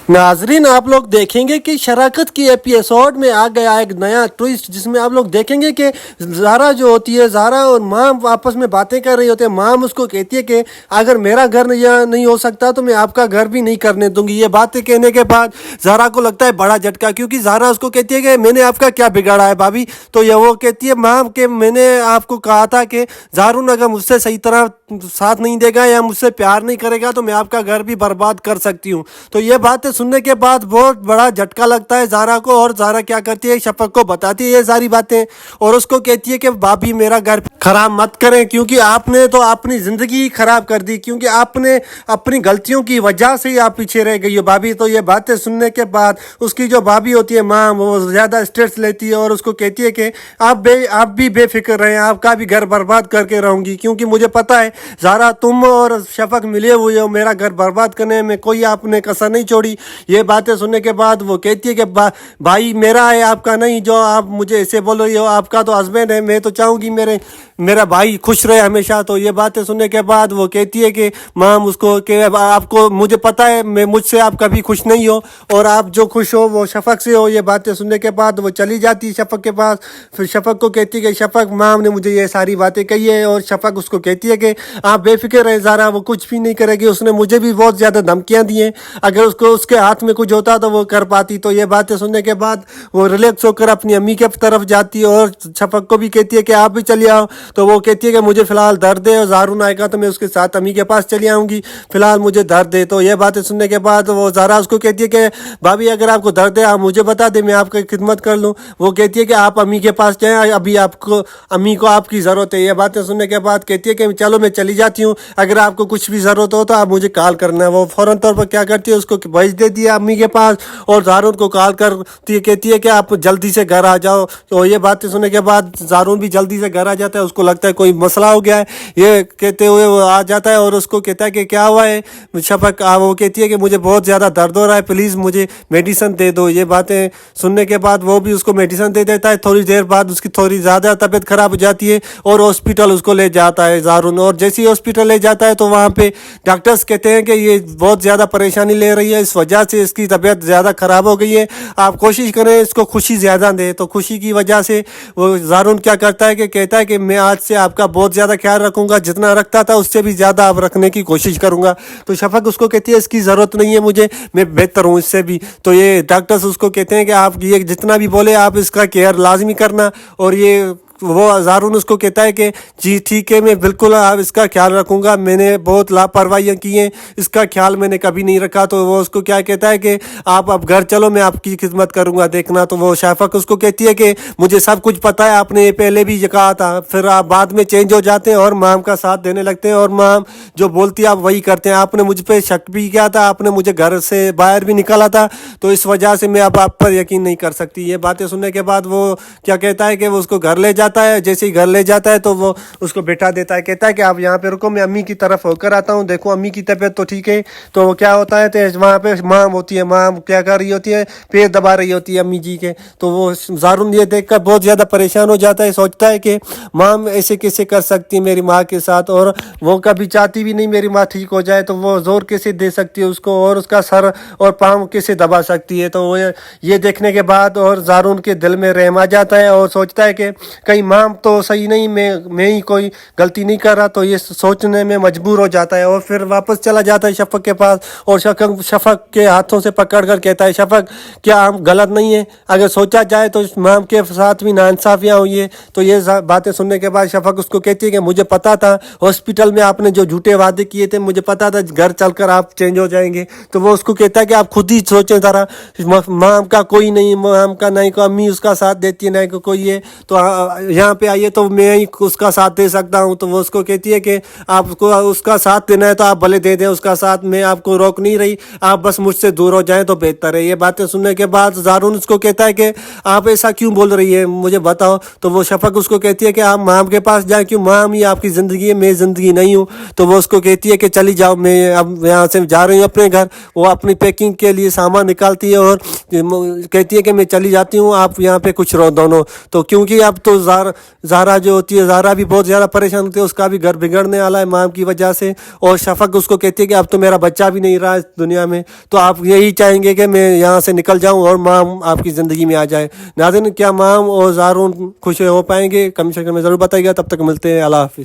नाजरीन, आप लोग देखेंगे कि शराकत की एपिसोड में आ गया एक नया ट्विस्ट, जिसमें आप लोग देखेंगे कि ज़ारा जो होती है, ज़ारा और माम आपस में बातें कर रही होती है। माम उसको कहती है कि अगर मेरा घर यहाँ नहीं हो सकता तो मैं आपका घर भी नहीं करने दूंगी। ये बातें कहने के बाद ज़ारा को लगता है बड़ा झटका, क्योंकि ज़ारा उसको कहती है कि मैंने आपका क्या बिगाड़ा है भाभी। तो ये वो कहती है माम कि मैंने आपको कहा था कि ज़ारून अगर मुझसे सही तरह साथ नहीं देगा या मुझसे प्यार नहीं करेगा तो मैं आपका घर भी बर्बाद कर सकती हूँ। तो ये बातें सुनने के बाद बहुत बड़ा झटका लगता है ज़ारा को, और ज़ारा क्या करती है, शफक को बताती है ये सारी बातें, और उसको कहती है कि भाभी मेरा घर खराब मत करें, क्योंकि आपने तो अपनी ज़िंदगी खराब कर दी, क्योंकि आपने अपनी गलतियों की वजह से ही आप पीछे रह गई हो भाभी। तो ये बातें सुनने के बाद उसकी जो भाभी होती है माँ, वो ज़्यादा स्ट्रेस लेती है और उसको कहती है कि आप भी बेफिक्र रहें, आपका भी घर बर्बाद करके रहूँगी, क्योंकि मुझे पता है ज़ारा तुम और शफक मिले हुए हो मेरा घर बर्बाद करने में, कोई आपने कसर नहीं छोड़ी। ये बातें सुनने के बाद वो कहती है कि भाई मेरा है आपका नहीं, जो आप मुझे ऐसे बोल रही हो, आपका तो हस्बैंड है, मैं तो चाहूँगी मेरा भाई खुश रहे हमेशा। तो ये बातें सुनने के बाद वो कहती है कि माम उसको कि आपको मुझे पता है मुझसे आप कभी खुश नहीं हो, और आप जो खुश हो वो शफक से हो। ये बातें सुनने के बाद वो चली जाती है शफक के पास। फिर शफक को कहती है कि शफक माम ने मुझे ये सारी बातें कही है, और शफक उसको कहती है कि आप बेफिक्र रहे ज़ारा, वो कुछ भी नहीं करेगी, उसने मुझे भी बहुत ज़्यादा धमकियाँ दी हैं, अगर उसको उसके हाथ में कुछ होता तो वो कर पाती। तो ये बातें सुनने के बाद वो रिलैक्स होकर अपनी अम्मी के तरफ जाती है, और शफक को भी कहती है कि आप भी चले आओ। तो वो कहती है कि मुझे फ़िलहाल दर्द है, और ज़ारून आएगा तो मैं उसके साथ अम्मी के पास चली आऊँगी, फ़िलहाल मुझे दर्द है। तो ये बातें सुनने के बाद वो ज़ारा उसको कहती है कि भाभी अगर आपको दर्द है आप मुझे बता दें, मैं आपकी खिदमत कर लूँ। वो कहती है कि आप अम्मी के पास जाएँ, अभी आपको अम्मी को आपकी ज़रूरत है। ये बातें सुनने के बाद कहती है कि चलो मैं चली जाती हूँ, अगर आपको कुछ भी ज़रूरत हो तो आप मुझे कॉल करना है। वो फ़ौरन तौर पर क्या करती है, उसको भेज देती है अम्मी के पास, और ज़ारून को कॉल करती है, कहती है कि आप जल्दी से घर आ जाओ। तो ये बातें सुनने के बाद ज़ारून भी जल्दी से घर आ जाता है, उसको लगता है कोई मसला हो गया है। ये कहते हुए वो आ जाता है और उसको कहता है कि क्या हुआ है शफक। वो कहती है कि मुझे बहुत ज़्यादा दर्द हो रहा है, प्लीज़ मुझे मेडिसिन दे दो। ये बातें सुनने के बाद वो भी उसको मेडिसिन दे देता है। थोड़ी देर बाद उसकी थोड़ी ज़्यादा तबीयत ख़राब हो जाती है और हॉस्पिटल उसको ले जाता है ज़ारून, और जैसे ही हॉस्पिटल ले जाता है तो वहाँ पे डॉक्टर्स कहते हैं कि ये बहुत ज़्यादा परेशानी ले रही है, इस वजह से इसकी तबीयत ज़्यादा ख़राब हो गई है, आप कोशिश करें इसको खुशी ज़्यादा दें। तो खुशी की वजह से वो ज़ारून क्या करता है कि कहता है कि मैं आज से आपका बहुत ज़्यादा ख्याल रखूँगा, जितना रखता था उससे भी ज़्यादा आप रखने की कोशिश करूँगा। तो शफक उसको कहती है इसकी ज़रूरत नहीं है मुझे, मैं बेहतर हूँ इससे भी। तो ये डॉक्टर्स उसको कहते हैं कि आप ये जितना भी बोले आप इसका केयर लाजमी करना, और ये वो ज़ारून उसको कहता है कि जी ठीक है, मैं बिल्कुल आप इसका ख्याल रखूँगा, मैंने बहुत लापरवाहियाँ की हैं, इसका ख्याल मैंने कभी नहीं रखा। तो वो उसको क्या कहता है कि आप अब घर चलो, मैं आपकी खिदमत करूँगा, देखना। तो वो शफक उसको कहती है कि मुझे सब कुछ पता है, आपने ये पहले भी ये कहा था। फिर आप बाद में चेंज हो जाते हैं और माम का साथ देने लगते हैं, और माम जो बोलती है आप वही करते हैं। आपने मुझ पर शक भी किया था, आपने मुझे घर से बाहर भी निकाला था, तो इस वजह से मैं अब आप पर यकीन नहीं कर सकती। ये बातें सुनने के बाद वो क्या कहता है कि वो उसको घर ले जाता है। जैसे ही घर ले जाता है तो वो उसको बैठा देता है, कहता है कि आप यहाँ पे रुको, मैं अम्मी की तरफ होकर आता हूँ, देखो अम्मी की तबीयत तो ठीक है। तो क्या होता है तो वहाँ पे माम होती है, माम क्या कर रही होती है, पैर दबा रही होती है अम्मी जी के। तो वो ज़ारून ये देखकर बहुत ज़्यादा परेशान हो जाता है, सोचता है कि माम ऐसे कैसे कर सकती है मेरी माँ के साथ, और वो कभी चाहती भी नहीं मेरी माँ ठीक हो जाए, तो वो ज़ोर कैसे दे सकती है उसको, और उसका सर और पाँव कैसे दबा सकती है। तो वो ये देखने के बाद और ज़ारून के दिल में रहम आ जाता है, और सोचता है कि कहीं माम तो सही नहीं, मैं ही कोई गलती नहीं कर रहा। तो ये सोचने में मजबूर हो जाता है, और फिर वापस चला जाता है शफक के पास, और शफक के हाथों से पकड़ कर कहता है शफक क्या हम गलत नहीं है, अगर सोचा जाए तो माम के साथ भी नाइंसाफियाँ हुई है। तो ये बातें सुनने के बाद शफक उसको कहती है कि मुझे पता था हॉस्पिटल में आपने जो झूठे वादे किए थे, मुझे पता था घर चलकर आप चेंज हो जाएंगे। तो वो उसको कहता है कि आप खुद ही सोचें ज़रा, माम का कोई नहीं, माम का नहीं को अम्मी उसका साथ देती है, नहीं को कोई है, तो यहाँ पे आइए तो मैं ही उसका साथ दे सकता हूँ। तो वो उसको कहती है कि आपको उसका साथ देना है तो आप भले दे दें उसका साथ, मैं आपको रोक नहीं रही, आप बस मुझसे दूर हो जाएं तो बेहतर है। ये बातें सुनने के बाद ज़ारून उसको कहता है कि आप ऐसा क्यों बोल रही है, मुझे बताओ। तो वो शफक उसको कहती है कि आप माम के पास जाएं, क्यों माम ही आपकी ज़िंदगी है, मैं ज़िंदगी नहीं हूँ। तो वो उसको कहती है कि चली जाओ, मैं अब यहाँ से जा रही हूँ अपने घर। वो अपनी पैकिंग के लिए सामान निकालती है और कहती है कि मैं चली जाती हूँ, आप यहाँ पे कुछ रहो दोनों। तो क्योंकि अब तो زہرا جو ہوتی ہے، زہرا بھی بہت زیادہ پریشان ہوتی ہے، اس کا بھی گھر بگڑنے والا ہے مام کی وجہ سے، اور شفق اس کو کہتی ہے کہ اب تو میرا بچہ بھی نہیں رہا اس دنیا میں، تو آپ یہی چاہیں گے کہ میں یہاں سے نکل جاؤں اور مام آپ کی زندگی میں آ جائے۔ ناظرین، کیا مام اور زہرون خوش ہو پائیں گے؟ کمنٹ سیکشن میں ضرور بتائیے گا۔ تب تک ملتے ہیں، اللہ حافظ۔